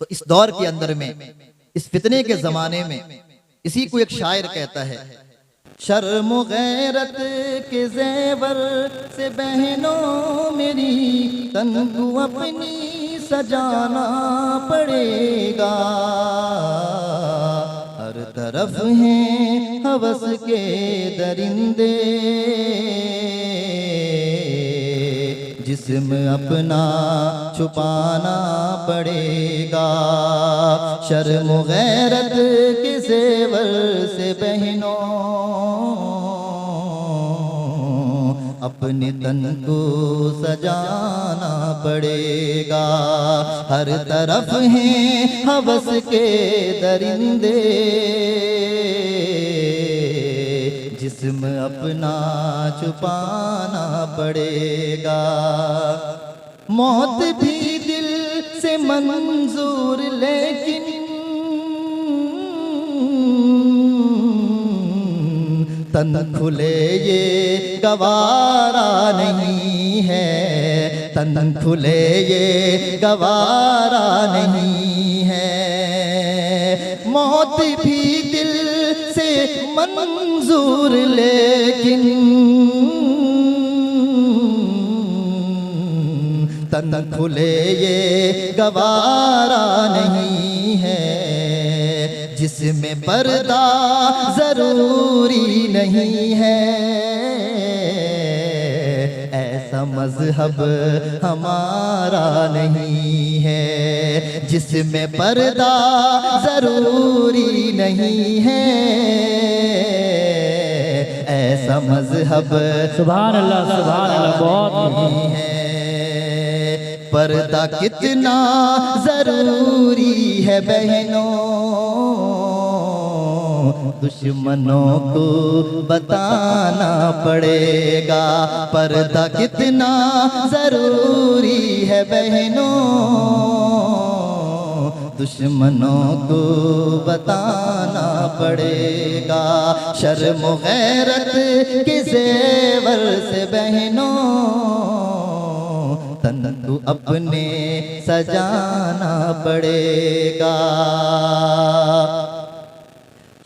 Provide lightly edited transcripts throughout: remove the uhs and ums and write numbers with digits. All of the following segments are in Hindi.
तो इस दौर के अंदर में, इस फितने के जमाने में, इसी को एक शायर कहता है, शर्म गैरत के ज़ेवर से बहनों मेरी तन को अपनी सजाना पड़ेगा। हर तरफ हैं हवस के दरिंदे, जिस्म अपना छुपाना पड़ेगा। शर्म गैरत के ज़ेवर से बहनों अपने तन को सजाना पड़ेगा। हर तरफ हैं हवस के दरिंदे, जिस्म अपना छुपाना पड़ेगा। मौत भी दिल से मंजूर लेकिन तन खुले ये गवारा नहीं है, तन खुले ये गवारा नहीं है। मौत भी दिल से मंजूर लेकिन तन खुले ये गवारा नहीं है। जिसमें पर्दा जरूरी नहीं है, ऐसा मजहब हमारा नहीं है। जिसमें पर्दा जरूरी नहीं है, ऐसा मजहब सुभान अल्लाह बहुत नहीं है। पर्दा कितना जरूरी है बहनों, दुश्मनों को बताना पड़ेगा। पर्दा कितना जरूरी है बहनों, दुश्मनों को बताना पड़ेगा। शर्म गैरत के ज़ेवर से बहनों तन को अपने सजाना पड़ेगा।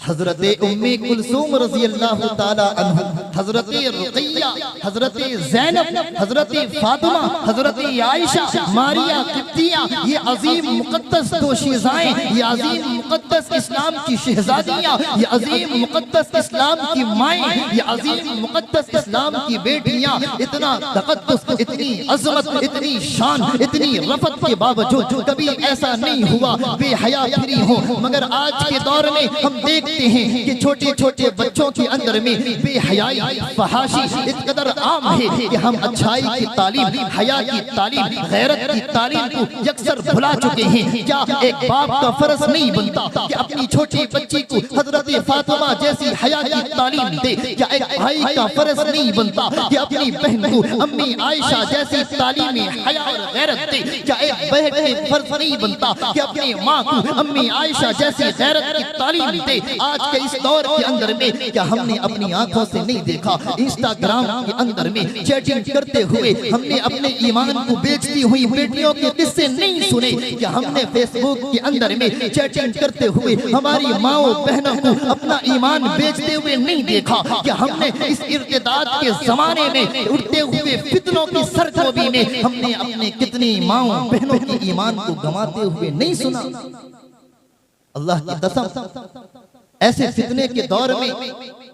हजरते उम्मे कुलसूम रज़ी अल्लाह ताला अन्हा, हजरते रुक़ैया, हजरते ज़ैनब, हजरते फातिमा, हजरते आयशा, मारिया किप्तिया, ये अजीम मुक़द्दस दोशीज़ाएं, ये अजीम मुक़द्दस इस्लाम की शहज़ादियाँ, ये अजीम मुक़द्दस इस्लाम की माएँ, ये अजीम मुक़द्दस इस्लाम की बेटियाँ, इतना तक़द्दुस, इतनी अज़मत, इतनी शान, इतनी रफ़त के बावजूद कभी ऐसा नहीं हुआ बेहया फिरी हो। मगर आज के दौर में हम देखते हैं कि छोटे छोटे बच्चों के अंदर में बेहयाई, फहाशी इस कदर आम है कि हम अच्छाई की तालीम, हया की तालीम, गैरत की तालीम को यकसर भुला चुके हैं। क्या एक बाप का फर्ज नहीं बनता कि अपनी छोटी बच्ची को हजरत फातिमा जैसी हया की तालीम दे? क्या एक भाई का फर्ज नहीं बनता कि अपनी बहन को अम्मी आयशा जैसी तालीम हया और गैरत दे? क्या एक बहन का फर्ज नहीं बनता कि अपनी माँ को अम्मी आयशा जैसी गैरत की तालीम दे? आज के इस दौर के अंदर में क्या हमने अपनी आंखों से नहीं देखा इंस्टाग्राम के अंदर में चैटिंग करते हुए हमने अपने ईमान को बेचती हुई बेटियों के किस्से नहीं सुने? क्या हमने फेसबुक के अंदर में चैटिंग करते हुए हमारी माओ बहनों को अपना ईमान बेचते हुए नहीं देखा? क्या हमने इस इर्तिदाद के जमाने में उठते हुए फितनों की सरगोशी में हमने अपने कितनी माओ बहनों के ईमान को गंवाते हुए नहीं सुना? अल्लाह की कसम, ऐसे फितने के दौर में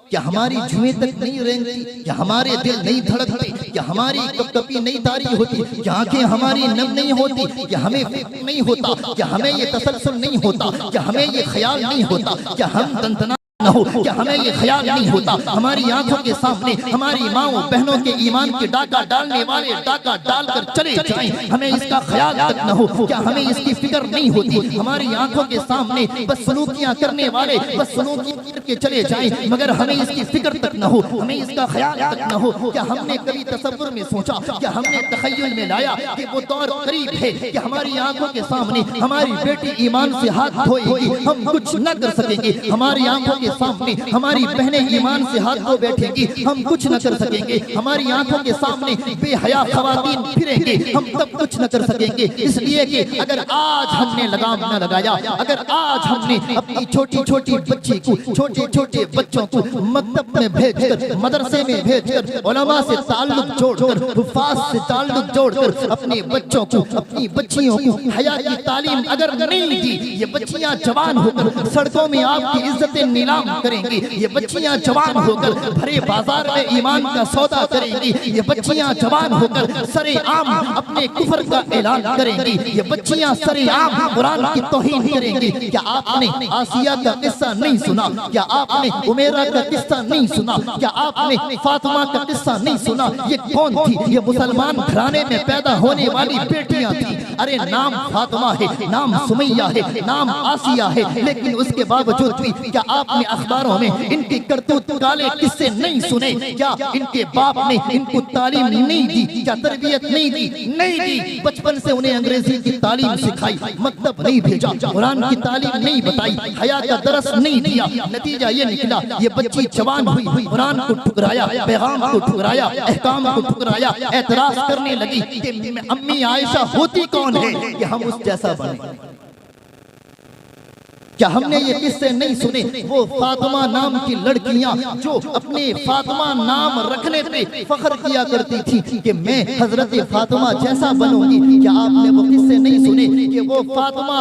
क्या हमारी जुएं तक नहीं रेंगती? क्या हमारे दिल नहीं धड़कते? क्या हमारी कपकपी नहीं तारी होती? क्या आंखें हमारी नम नहीं होती? क्या हमें फिक्र नहीं होता? क्या हमें ये तसल्सल नहीं होता? क्या हमें ये ख्याल नहीं होता? क्या हम तंतना न हो? क्या हमें ये ख्याल नहीं होता हमारी आंखों के सामने हमारी माओ बहनों के ईमान के डाका डालने वाले डाका डालकर चले जाएं, हमें इसका ख्याल तक न हो? क्या हमें इसकी फिक्र नहीं होती? हमारी आंखों के सामने बस सलूकियां करने वाले बस सलूकियां करके चले जाएं, मगर हमें इसकी फिक्र तक न हो, हमें इसका ख्याल तक न हो? क्या हमने कभी तसव्वुर में सोचा, क्या हमने तखय्युल में लाया कि वो दौर करीब है कि हमारी आंखों के सामने हमारी बेटी ईमान से हाथ धोएगी, हम कुछ न कर सकेंगे, हमारी आंखों के सामने हमारी बहनें ईमान से हाथ धो बैठेंगी, हम कुछ न कर सकेंगे। हमारी आंखों के सामने बेहया खवातीन फिरेंगे, हम तब कुछ न कर सकेंगे। इसलिए कि अगर आज हमने लगाम न लगाया, अगर आज हमने अपनी छोटी छोटी बच्ची को, छोटे छोटे बच्चों को मकतब में भेजकर, मदरसे में भेजकर, उलमा से ताल्लुक जोड़कर, हुफ्फाज से ताल्लुक जोड़कर अपने बच्चों को, अपनी बच्चियों को हया की तालीम अगर नहीं दी, ये बच्चियां जवान होकर सड़कों में आपकी इज्जतें नीलाम करेंगी। ये बच्चियां जवान होकर भरे बाजार में ईमान का सौदा करेंगी। ये बच्चियां जवान होकर सरे आम अपने कुफर का ऐलान करेंगी। ये बच्चियां सरे आम कुरान की तौहीन करेंगी। क्या आपने आसिया का किस्सा नहीं सुना? क्या आपने उमेरा का किस्सा नहीं सुना? क्या आपने फातिमा का किस्सा नहीं सुना? ये कौन थी? ये मुसलमान घराने में पैदा होने वाली बेटियां थी। अरे नाम फातिमा है, नाम सुमैया है, नाम आसिया है, लेकिन उसके बावजूद भी क्या आपने अखबारों में इनकी करतूत काले किस्से नहीं सुने? क्या इनके बाप ने इनको तालीम नहीं दी? क्या तरबियत नहीं दी? नहीं दी। बचपन से उन्हें अंग्रेजी की तालीम सिखाई, मकतब नहीं भेजा, कुरान की तालीम नहीं बताई, हया का दरस नहीं दिया। नतीजा ये निकला, ये बच्ची जवान हुई, कुरान को ठुकराया, पैगाम को ठुकराया, अहकाम को ठुकराया, एतराज करने लगी कि अम्मी आयशा होती कौन है कि हम उस जैसा बने। क्या हमने ये किस्से नहीं सुने? वो फातिमा नाम की लड़कियां जो अपने फातिमा नाम रखने पे फख्र किया करती थी कि मैं हजरत फातिमा जैसा बनूंगी। क्या आपने वो किस्से नहीं सुने कि वो फातिमा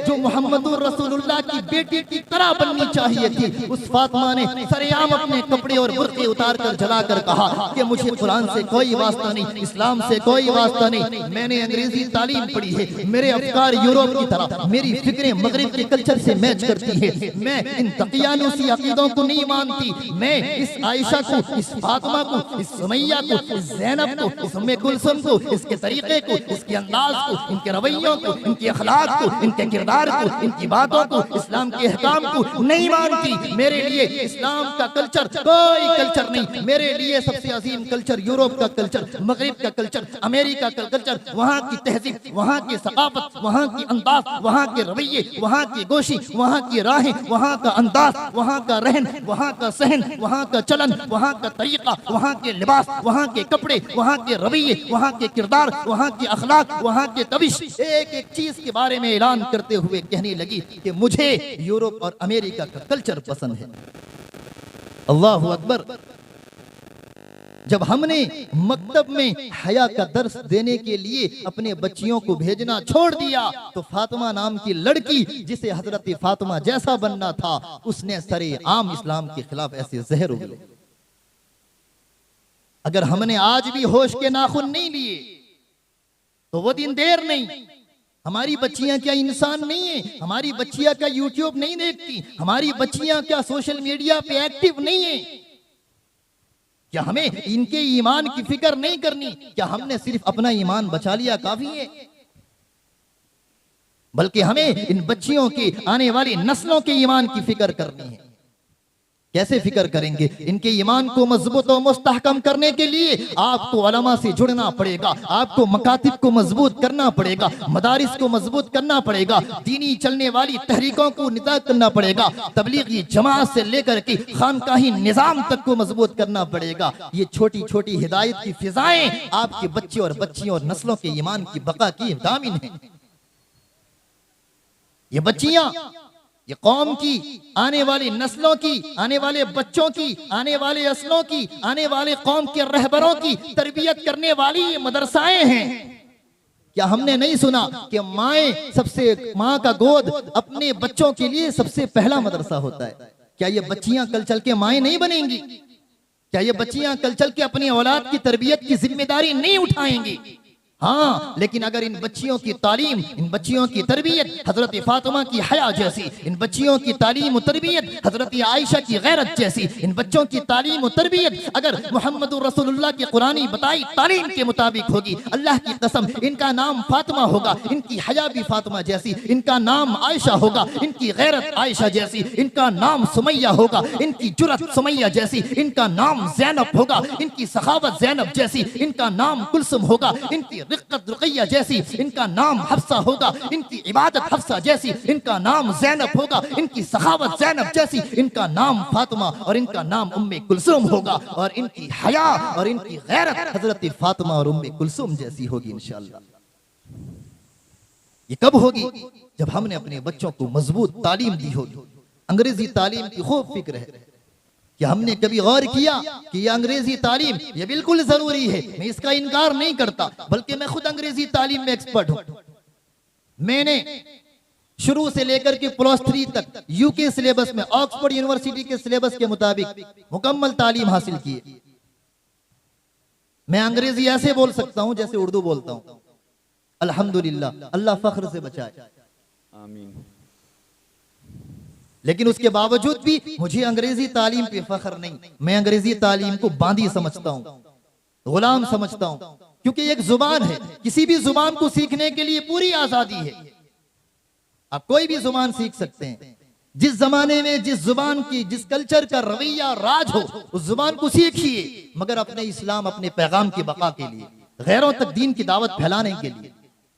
जो मोहम्मदुर रसूलुल्लाह की बेटी की तरह बननी चाहिए थी? उस फातिमा ने सरेआम अपने कपड़े और बुर्के उतार कर जलाकर कहा कि मुझे कुरान से कोई वास्ता नहीं, इस्लाम से कोई वास्ता नहीं, मैंने अंग्रेजी तालीम पढ़ी है, मेरे अफकार यूरोप की तरह, मेरी फिक्रें मगरिब के कल्चर से मैच करती है, मैं इन तकियानुसी अकीदों को नहीं मानती, मैं इस आयशा को, इस फातिमा को, इस सुमैया को, इस ज़ैनब को, इस उम्मे कुलसुम को, इसके तरीके को, इसके अंदाज को, इनके रवैयों को, इनके अखलाक को, इनके किरदार को, इनकी बातों को, इस्लाम के अहकाम को नहीं मानती। मेरे लिए इस्लाम का कल्चर कोई कल्चर नहीं, मेरे लिए सबसे अजीम कल्चर यूरोप का कल्चर, मगरिब का कल्चर, अमेरिका का कल्चर, वहाँ की तहजीब, वहाँ की सकाफत, वहाँ की अंदाज, वहाँ के रवैये, वहाँ की गोशी, वहाँ की राहें, वहाँ का अंदाज, वहाँ का रहन, वहाँ का सहन, वहाँ का चलन, वहाँ का तरीका, वहाँ के लिबास, वहाँ के कपड़े, वहाँ के रवैये, वहाँ के किरदार, वहाँ के अखलाक, वहाँ के तविश, एक एक चीज के बारे में ऐलान करते हुए कहने लगी कि मुझे यूरोप और अमेरिका का कल्चर पसंद है। अल्लाहु अकबर। जब हमने मकतब में हया का दर्स देने के लिए अपने बच्चियों को भेजना छोड़ दिया तो फातिमा नाम की लड़की जिसे हजरत फातिमा जैसा बनना था उसने सरे आम इस्लाम के खिलाफ ऐसे जहर उगले। अगर हमने आज भी होश के नाखून नहीं लिए तो वो दिन देर नहीं। हमारी बच्चियां क्या इंसान नहीं है? हमारी बच्चियां क्या यूट्यूब नहीं देखती? हमारी बच्चियां क्या सोशल मीडिया पे एक्टिव नहीं है? क्या हमें इनके ईमान की फिक्र नहीं करनी? क्या हमने सिर्फ अपना ईमान बचा लिया काफी है? बल्कि हमें इन बच्चियों की आने वाली नस्लों के ईमान की फिक्र करनी है। कैसे फिक्र करेंगे? इनके ईमान को मजबूत और मुस्तहकम करने के लिए आपको उलमा से जुड़ना पड़ेगा, आपको मकातिब को मजबूत करना पड़ेगा, मदारिस को मजबूत करना पड़ेगा, दीनी चलने वाली तहरीकों को निदा करना पड़ेगा, तबलीगी जमात से लेकर के खानकाही निजाम तक को मजबूत करना पड़ेगा। ये छोटी छोटी हिदायत की फिजाएं आपके बच्चे और बच्चियों और नस्लों के ईमान की बका की दामिन है। ये बच्चियां, ये कौम की, आने वाली नस्लों की, आने वाले बच्चों की, आने वाले असलों की, आने वाले कौम के रहबरों की तरबियत करने वाली ये मदरसाएं हैं। क्या हमने नहीं सुना कि माँ का गोद अपने बच्चों के लिए सबसे पहला मदरसा होता है? क्या ये बच्चियां कल चल के माएँ नहीं बनेंगी? क्या ये बच्चियां कल चल के अपनी औलाद की तरबियत की जिम्मेदारी नहीं उठाएंगी? हाँ, लेकिन अगर इन बच्चियों की तालीम, इन बच्चियों की तरबियत हजरत फातिमा की हया जैसी, इन बच्चियों की तालीम और तरबियत हजरत आयशा की गैरत जैसी, इन बच्चों की तालीम और तरबियत अगर मोहम्मदुर रसूलुल्लाह की कुरानी बताई तालीम के मुताबिक होगी, अल्लाह की कसम इनका नाम फातिमा होगा, इनकी हया भी फातिमा जैसी, इनका नाम आयशा होगा, इनकी गैरत आयशा जैसी, इनका नाम सुमैया होगा, इनकी जुरत सुमैया जैसी, इनका नाम ज़ैनब होगा, इनकी सखावत ज़ैनब जैसी, इनका नाम कुलसुम होगा, इनकी रिक्कत रुकैया जैसी, इनका नाम हफ्सा होगा, इनकी इबादत हफ्सा जैसी, इनका नाम ज़ैनब होगा, इनकी सखावत ज़ैनब जैसी, इनका नाम फातिमा और इनका नाम उम्मे कुलसूम होगा, और इनकी हया और इनकी गैरत हजरत फातिमा और उम्मे कुलसूम जैसी होगी इंशाअल्लाह। ये कब होगी? जब हमने अपने बच्चों को मजबूत तालीम दी होगी। अंग्रेजी तालीम की खूब फिक्र है कि हमने कभी गौर किया कि ये अंग्रेजी तालीम ये बिल्कुल जरूरी है, मैं इसका इनकार नहीं करता, बल्कि मैं खुद अंग्रेजी तालीम में एक्सपर्ट हूं। मैंने शुरू से लेकर के +3 तक यूके सिलेबस में ऑक्सफोर्ड यूनिवर्सिटी के सिलेबस के मुताबिक मुकम्मल तालीम हासिल की है। मैं अंग्रेजी ऐसे बोल सकता हूं जैसे उर्दू बोलता हूं, अल्हम्दुलिल्लाह, अल्लाह फख्र से बचाए, आमीन। लेकिन उसके बावजूद भी मुझे अंग्रेजी तालीम पे फख्र नहीं। मैं अंग्रेजी तालीम को बांदी समझता हूं, गुलाम समझता हूं, क्योंकि एक जुबान है, किसी भी जुबान को सीखने के लिए पूरी आजादी है। आप कोई भी जुबान सीख सकते हैं। जिस जमाने में जिस जुबान की, जिस कल्चर का रवैया राज हो, उस जुबान को सीखिए, मगर अपने इस्लाम, अपने पैगाम की बका के लिए, गैरों तक दीन की दावत फैलाने के लिए।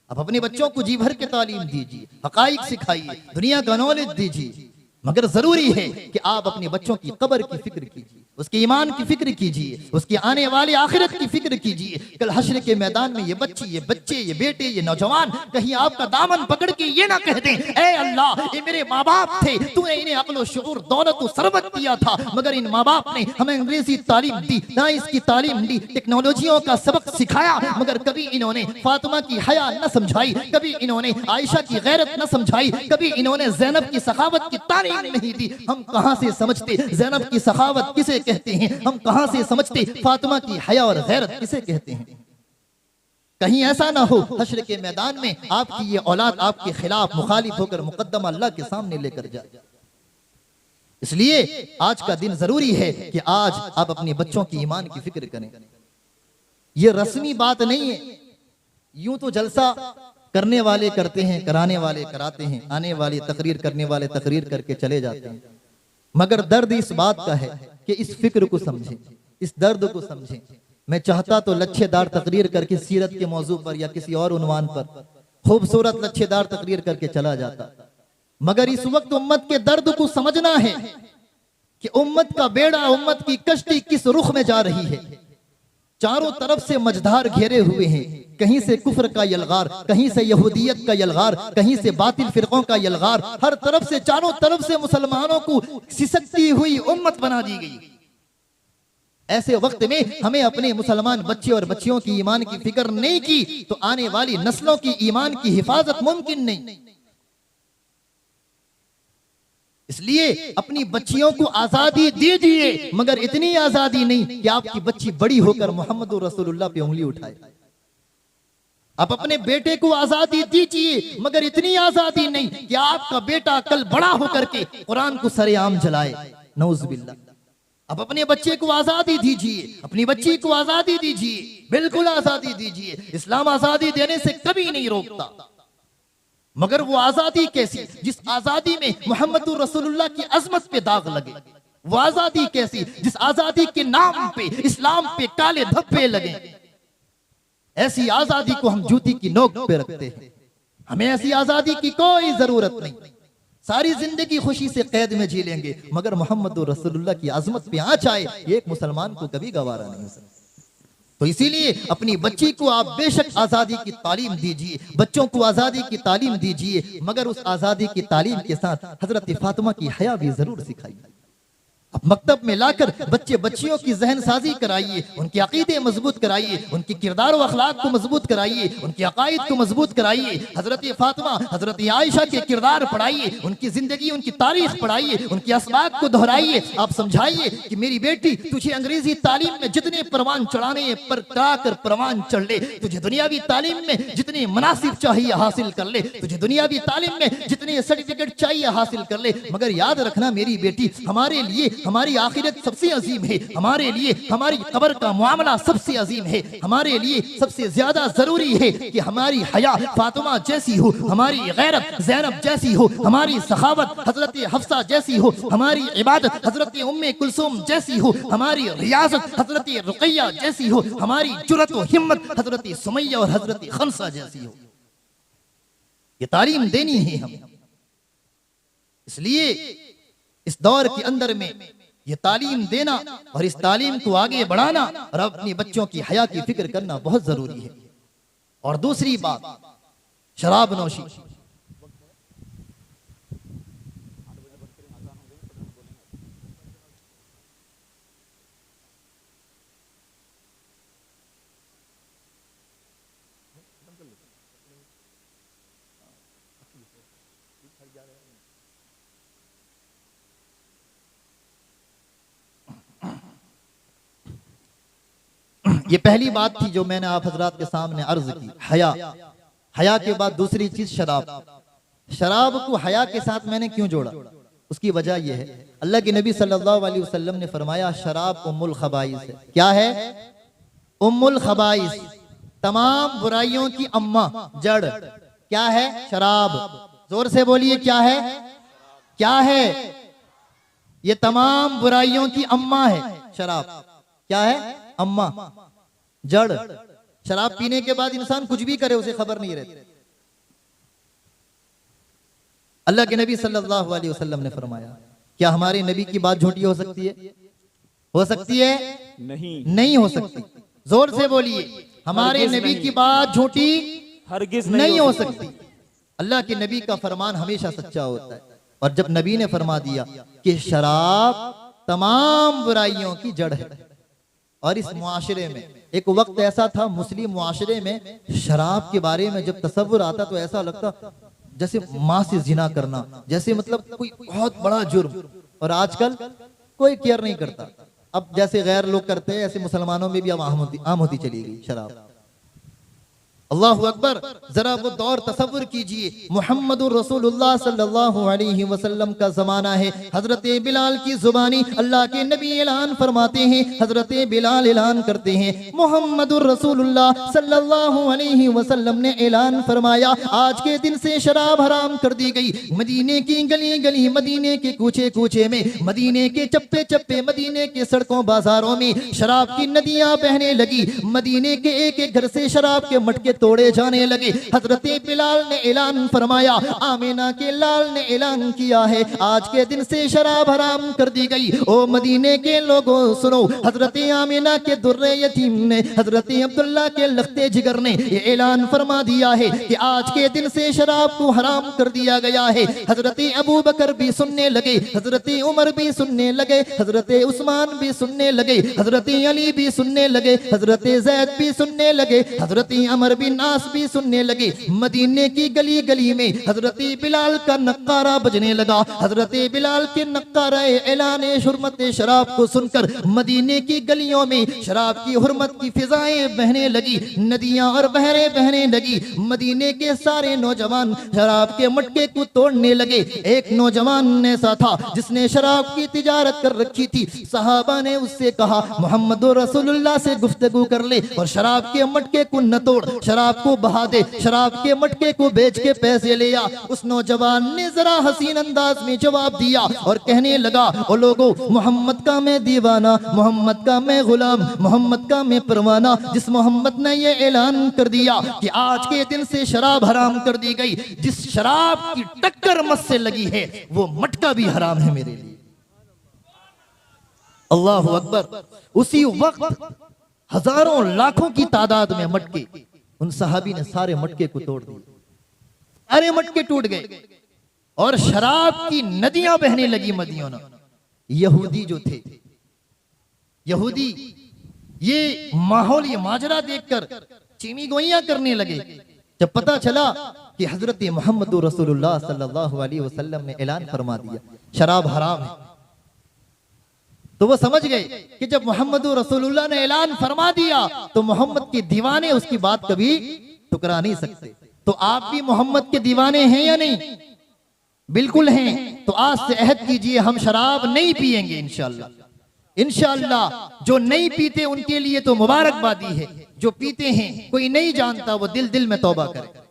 आप अपने बच्चों को जी भर के तालीम दीजिए, हकाइक सिखाइए, दुनिया का नॉलेज दीजिए, मगर जरूरी है कि आप अपने बच्चों की कब्र की फिक्र कीजिए, उसके ईमान की फिक्र कीजिए, उसकी आने वाली आखिरत की फिक्र कीजिए। कल हश्र के मैदान में ये बच्ची, ये बच्चे, ये बेटे, ये नौजवान कहीं आपका दामन पकड़ के ये ना कह दें, ए अल्लाह, ये मेरे माँ बाप थे, तूने इन्हें अक्ल शऊर दौलत व सरबत दिया था, मगर इन माँ बाप ने हमें अंग्रेजी तालीम दी, ना इसकी तालीम दी, टेक्नोलॉजियों का सबक सिखाया, मगर कभी इन्होंने फातिमा की हया न समझाई, कभी इन्होंने आयशा की गैरत न समझाई, कभी इन्होंने ज़ैनब की सखावत की तारीफ नहीं दी। हम कहां से समझते ज़ैनब की सखावत किसे कहते हैं? हम कहां से समझते फातिमा की हया और गैरत किसे कहते हैं? कहीं ऐसा ना हो हश्र के मैदान में आपकी ये औलाद आपके खिलाफ मुखालिफ होकर मुकद्दमा अल्लाह के सामने लेकर जाए। इसलिए आज का दिन जरूरी है कि आज आप अपने बच्चों की ईमान की फिक्र करें। ये रस्मी बात नहीं है, यूं तो जलसा करने वाले करते हैं, कराने वाले कराते हैं, आने वाले तकरीर करने वाले तकरीर करके चले जाते हैं, मगर दर्द इस बात का है कि इस फिक्र को समझें, इस दर्द को समझें। मैं चाहता तो लच्छेदार तकरीर करके सीरत के मौजू पर या किसी और उन्वान पर खूबसूरत लच्छेदार तकरीर करके चला जाता, मगर इस वक्त उम्मत के दर्द को समझना है कि उम्मत का बेड़ा, उम्मत की कश्ती किस रुख में जा रही है। चारों तरफ से मझधार घेरे हुए हैं, कहीं से कुफ्र का यलगार, कहीं से यहूदियत का यलगार, कहीं से बातिल फिरकों का यलगार, हर तरफ से, चारों तरफ से मुसलमानों को सिसकती हुई उम्मत बना दी गई। ऐसे वक्त में हमें अपने मुसलमान बच्चे और बच्चियों की ईमान की फिक्र नहीं की तो आने वाली नस्लों की ईमान की हिफाजत मुमकिन नहीं। इसलिए अपनी बच्चियों को आजादी दीजिए, मगर इतनी आजादी नहीं कि आपकी बच्ची बड़ी होकर मोहम्मद रसूलुल्लाह पे उंगली उठाए। आप अपने बेटे को आजादी दीजिए, मगर इतनी आजादी नहीं कि आपका बेटा कल बड़ा होकर के कुरान को सरेआम जलाए, नऊज़ुबिल्लाह। आप अपने बच्चे को आजादी दीजिए, अपनी बच्ची को आजादी दीजिए, बिल्कुल आजादी दीजिए। इस्लाम आजादी देने से कभी नहीं रोकता, मगर वो आजादी कैसी जिस आजादी में मोहम्मद रसूलुल्लाह की अजमत पे दाग लगे, वो आजादी कैसी जिस आजादी के नाम पे इस्लाम पे काले धब्बे लगे। ऐसी आजादी को हम जूती की नोक पे रखते हैं। हमें ऐसी आजादी की कोई जरूरत नहीं। सारी जिंदगी खुशी से कैद में जी लेंगे, मगर मोहम्मद रसूलुल्लाह की अजमत पे आँच आए ये एक मुसलमान को कभी गवारा नहीं हो सकता। तो इसीलिए अपनी बच्ची को आप बेशक आजादी की तालीम दीजिए, बच्चों को आजादी की तालीम दीजिए, मगर उस आजादी की तालीम के साथ हजरत फातिमा की हया भी जरूर सिखाइए। अब मकतब में लाकर बच्चे बच्चियों की जहन साजी कराइए, उनके अकीदे मजबूत कराइए, उनकी किरदार व अखलाक को मजबूत कराइए, उनकी अकायद को मजबूत कराइए। हजरत फातिमा, हजरत आयशा के किरदार पढ़ाइए, उनकी जिंदगी, उनकी तारीख पढ़ाइए, उनकी असबाब को दोहराइए। आप समझाइए कि मेरी बेटी तुझे अंग्रेजी तालीम में जितने परवान चढ़ाने पर कर परवान चढ़ ले, तुझे दुनियावी तालीम में जितने मनासिब चाहिए हासिल कर ले, तुझे दुनियावी तालीम में जितने सर्टिफिकेट चाहिए हासिल कर ले, मगर याद रखना मेरी बेटी, हमारे लिए हमारी आखिरत सबसे अजीम है, हमारे लिए हमारी कब्र का मामला सबसे अजीम है, हमारे लिए सबसे ज्यादा जरूरी है कि हमारी हया फातिमा जैसी हो, हमारी गैरत ज़ैनब जैसी हो, हमारी सखावत हजरत हफ्सा जैसी हो, हमारी इबादत हजरत उम्मे कुलसूम जैसी हो, हमारी रियासत हजरत रुकैया जैसी हो, हमारी जुरत और हिम्मत हजरत सुमैया और हजरत खमसा जैसी हो। ये तालीम देनी है हम। इसलिए इस दौर के अंदर में ये तालीम देना और इस तालीम को आगे बढ़ाना और अपने बच्चों की हया की फिक्र करना बहुत जरूरी है। और दूसरी बात, शराब नोशी। ये पहली बात थी जो मैंने आप हजरात के सामने अर्ज की, हया। हया के बाद दूसरी चीज शराब। शराब को हया के साथ मैंने क्यों जोड़ा? उसकी वजह यह है, अल्लाह के नबी सल्लल्लाहु अलैहि वसल्लम ने फरमाया शराब उम्मुल खबाइस है। क्या है? उम्मुल खबाइस, तमाम बुराइयों की अम्मा, जड़। क्या है? शराब। जोर से बोलिए, क्या है? क्या है? ये तमाम बुराइयों की अम्मा है शराब। क्या है? अम्मा, जड़। शराब पीने के बाद इंसान कुछ भी करे उसे खबर नहीं रहती। अल्लाह के नबी सल्लल्लाहु अलैहि वसल्लम ने फरमाया, क्या हमारे नबी की बात झूठी हो सकती है? हो सकती है? नहीं हो सकती। जोर से बोलिए, हमारे नबी की बात झूठी हरगिज नहीं हो सकती। अल्लाह के नबी का फरमान हमेशा सच्चा होता है। और जब नबी ने फरमा दिया कि शराब तमाम बुराइयों की जड़ है, और इस मुआशरे में एक वक्त ऐसा था, मुस्लिम मुआशरे में शराब के बारे में जब तसव्वुर आता तो ऐसा लगता जैसे माँ से जिना करना, जैसे मतलब कोई बहुत बड़ा जुर्म। और आजकल कोई केयर नहीं करता। अब जैसे गैर लोग करते हैं ऐसे मुसलमानों में भी अब आम होती चली गई शराब। अल्लाहु अकबर। जरा वो दौर तसव्वुर कीजिए, मुहम्मदुर रसूलुल्लाह सल्लल्लाहु अलैहि वसल्लम का जमाना है। हजरत बिलाल की जुबानी अल्लाह के नबी ऐलान फरमाते हैं, हजरत बिलाल ऐलान करते हैं, मुहम्मदुर रसूलुल्लाह सल्लल्लाहु अलैहि वसल्लम ने ऐलान फरमाया, आज के दिन से शराब हराम कर दी गई। मदीने की गली गली, मदीने के कूचे कूचे में, मदीने के चप्पे चप्पे, मदीने के सड़कों बाजारों में शराब की नदियां बहने लगी। मदीने के एक एक घर से शराब के मटके तोड़े जाने लगे। हजरत बिलाल ने ऐलान फरमाया, आमिना के लाल ने ऐलान किया है, आज के दिन से शराब हराम कर दी गई। ओ मदीने के लोगों सुनो, हजरत आमिना के दुर्रे यतीम ने, हजरत अब्दुल्ला के लख्ते जिगर ने ये ऐलान फरमा दिया है कि आज के दिन से शराब को हराम कर दिया गया है। हजरत अबू बकर भी सुनने लगे, हजरत उमर भी सुनने लगे, हजरत उस्मान भी सुनने लगे, हजरत अली भी सुनने लगे, हजरत जैद भी सुनने लगे, हजरत अमर भी नास भी सुनने लगे। मदीने की गली गली में हजरत बिलाल का नक्कारा बजने लगा। हजरत बिलाल के नक्कारा ऐलान हुर्मत शराब को सुनकर मदीने की गलियों में शराब की हुर्मत की फिजाएं बहने लगी, नदियां और बहरें बहने लगी। मदीने के सारे नौजवान शराब के मटके को तोड़ने लगे। एक नौजवान ऐसा था जिसने शराब की तिजारत कर रखी थी। सहाबा ने उससे कहा, मोहम्मद रसूलुल्लाह से गुफ्तगू कर ले और शराब के मटके को न तोड़, शराब को बहा दे, शराब के मटके को बेच के पैसे ले आ। उस नौजवान ने जरा हसीन अंदाज में जवाब दिया और कहने लगा, ओ लोगों, मोहम्मद का मैं दीवाना, मोहम्मद का मैं गुलाम, मोहम्मद का मैं परवाना। जिस मोहम्मद ने ये ऐलान कर दिया कि आज के दिन से शराब हराम कर दी गई, जिस शराब की टक्कर मत से लगी है वो मटका भी हराम है मेरे लिए। अल्लाहु अकबर। उसी वक्त हजारों लाखों की तादाद में मटके, उन सहाबी ने सारे मटके को तोड़ दिए, सारे मटके टूट गए और शराब की नदियां बहने लगी मदीना। यहूदी जो थे, यहूदी ये माहौल, ये माजरा देखकर चीनी गोइयां करने लगे। जब पता चला कि हजरत मोहम्मद रसूलुल्लाह सल्लल्लाहु अलैहि वसल्लम ने ऐलान फरमा दिया शराब हराम है, तो वो समझ गए कि जब मोहम्मद रसूलुल्लाह ने ऐलान फरमा दिया तो मोहम्मद के दीवाने उसकी बात कभी ठुकरा नहीं सकते। तो आप भी मोहम्मद के दीवाने हैं या नहीं? बिल्कुल हैं, तो आज से अहद कीजिए हम शराब नहीं पिएंगे इंशाअल्लाह। इंशाअल्लाह जो नहीं पीते उनके लिए तो मुबारकबादी है, जो पीते हैं कोई नहीं जानता वो दिल दिल में तौबा करे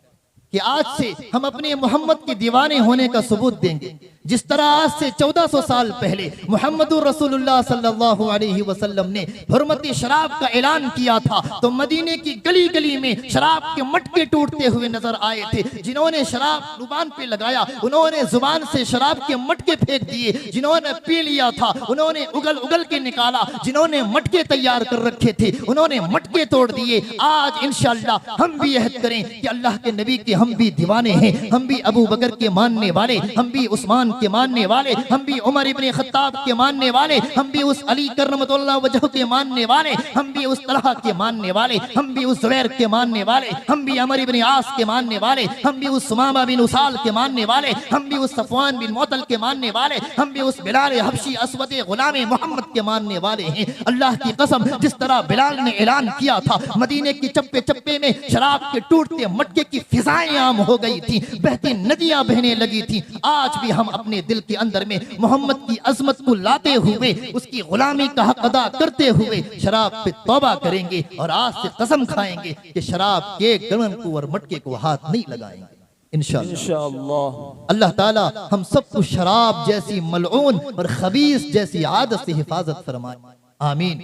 कि आज से हम अपने मोहम्मद के दीवाने होने का सबूत देंगे। जिस तरह आज से 1400 साल पहले मुहम्मदुर रसूलुल्लाह सल्लल्लाहु अलैहि वसल्लम ने हुर्मत शराब का ऐलान किया था, तो मदीने की गली गली में शराब के मटके टूटते हुए नजर आए थे। जिन्होंने शराब जुबान पे लगाया उन्होंने जुबान से शराब के मटके फेंक दिए, जिन्होंने पी लिया था उन्होंने उगल उगल के निकाला, जिन्होंने मटके तैयार कर रखे थे उन्होंने मटके तोड़ दिए। आज इंशाअल्लाह हम भी अहद करें कि अल्लाह के नबी के हम भी दीवाने हैं, हम भी अबू बकर के मानने वाले, हम भी उस्मान के मानने वाले, हम भी उमर इब्ने खत्ताब के मानने वाले, हम भी उस अली करमतुल्लाह वजह के मानने वाले, हम भी उस तलहा के मानने वाले, हम भी उस जुबैर के मानने वाले, हम भी अमर इब्ने आस के मानने वाले, हम भी उस सुमामा बिन उसाल के मानने वाले, हम भी उस सफवान बिन मुअत्तल के मानने वाले, हम भी उस बिलाल हबशी अस्वद गुलाम मोहम्मद के मानने वाले हैं। अल्लाह की कसम, जिस तरह बिलाल ने ऐलान किया था मदीने की चप्पे चप्पे में शराब के टूटते मटके की फिजाएं आम हो गई थी, बहती नदियां बहने लगी थी। आज भी हम अपने दिल के अंदर में मोहम्मद की अजमत को लाते हुए उसकी गुलामी का हक अदा करते हुए शराब पे तौबा करेंगे और आज से कसम खाएंगे कि शराब के गलन को और मटके को हाथ नहीं लगाएंगे इंशाअल्लाह। अल्लाह ताला हम सबको शराब जैसी मलऊन और खबीस जैसी आदत से हिफाजत फरमाए, आमीन।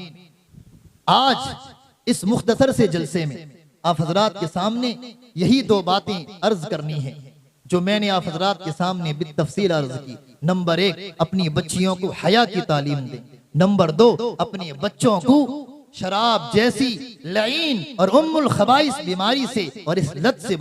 आज इस मुख्तसर से जलसे में आप हजरात के सामने यही दो बातें अर्ज करनी है जो मैंने आप हजरात के सामने बितफसील अर्ज की। नंबर 1, अपनी बच्चियों को हया की तालीम दें। नंबर 2, अपने बच्चों को शराब जैसी लईन और उम्मुल खबाइस बीमारी से और इस लत से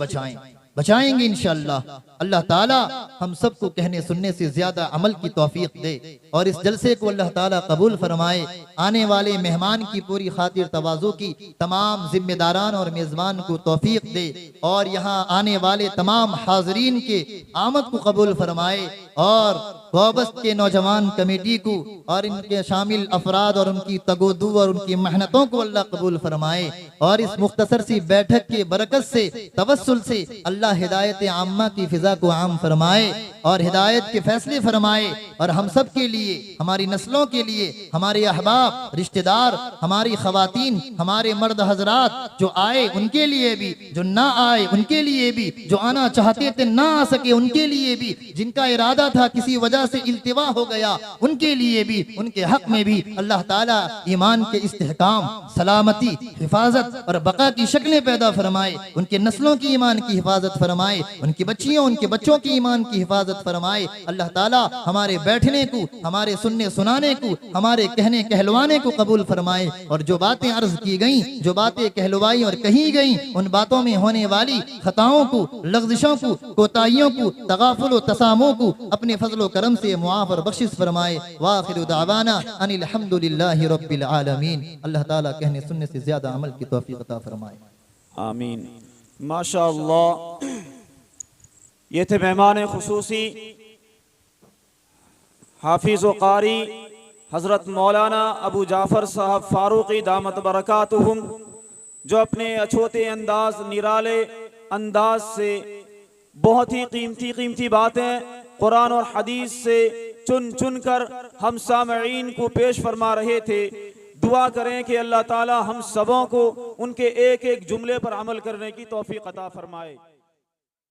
बचाएंगे इंशाअल्लाह। अल्लाह ताला हम सबको कहने सुनने से ज्यादा अमल की तौफीक दे और इस जलसे को अल्लाह ताला कबूल फरमाए। आने वाले मेहमान की पूरी खातिर तवाज़ु की तमाम जिम्मेदारान और मेजबान को तौफीक दे और यहाँ आने वाले तमाम हाजरीन के आमद को कबूल फरमाए और वाबस्त के नौजवान कमेटी को और इनके शामिल अफराद और उनकी तगोदू और उनकी मेहनतों को अल्लाह कबूल फरमाए और इस मुख्तसर सी बैठक के बरकत से तवस्सुल से अल्लाह हिदायत आम्मा की फिजा को आम फरमाए और हिदायत के फैसले फरमाए और हम सब के लिए, हमारी नस्लों के लिए, हमारे अहबाब रिश्तेदार, हमारी खवातीन, हमारे मर्द हजरात जो आए उनके लिए भी, जो ना आए उनके लिए भी, जो आना चाहते थे ना आ सके उनके लिए भी, जिनका इरादा था किसी वजह से इल्तिवा हो गया उनके लिए भी, उनके हक में भी अल्लाह ताला ईमान के इस्तेहकाम, सलामती, हिफाजत और बका की शक्लें पैदा फरमाए, उनके नस्लों की ईमान की हिफाजत फरमाए, उनकी बच्चियों उनके बच्चों की ईमान की हिफाजत फरमाए। अल्लाह ताला हमारे बैठने को, हमारे सुनने सुनाने को, हमारे कहने कहलवाने को कबूल फरमाए और जो बातें अर्ज की गई, जो बातें कहलवाई और कही गई, उन बातों में होने वाली खताओं को, लग़ज़िशों को, कोताहियों को, तगाफुल व तसामों को अपने फजलो करम से मुआफ़ और बख्शिश फरमाए। वाखिरु दावाना अनिल हम्दुलिल्लाहि रब्बिल आलमीन। अल्लाह ताला कहने सुनने से ज्यादा अमल की तौफीक अता फरमाए, आमीन। माशाअल्लाह, ये थे मेहमान खुसूसी हाफिज़ व कारी हज़रत मौलाना अबू जाफ़र साहब फ़ारूक़ी दामत बरकातुहुम, जो अपने अछूते अंदाज, निराले अंदाज से बहुत ही कीमती बातें कुरान और हदीस से चुन चुन कर हम सामईन को पेश फरमा रहे थे। दुआ करें कि अल्लाह ताला हम सबों को उनके एक एक जुमले पर अमल करने की तौफीक अता फरमाए।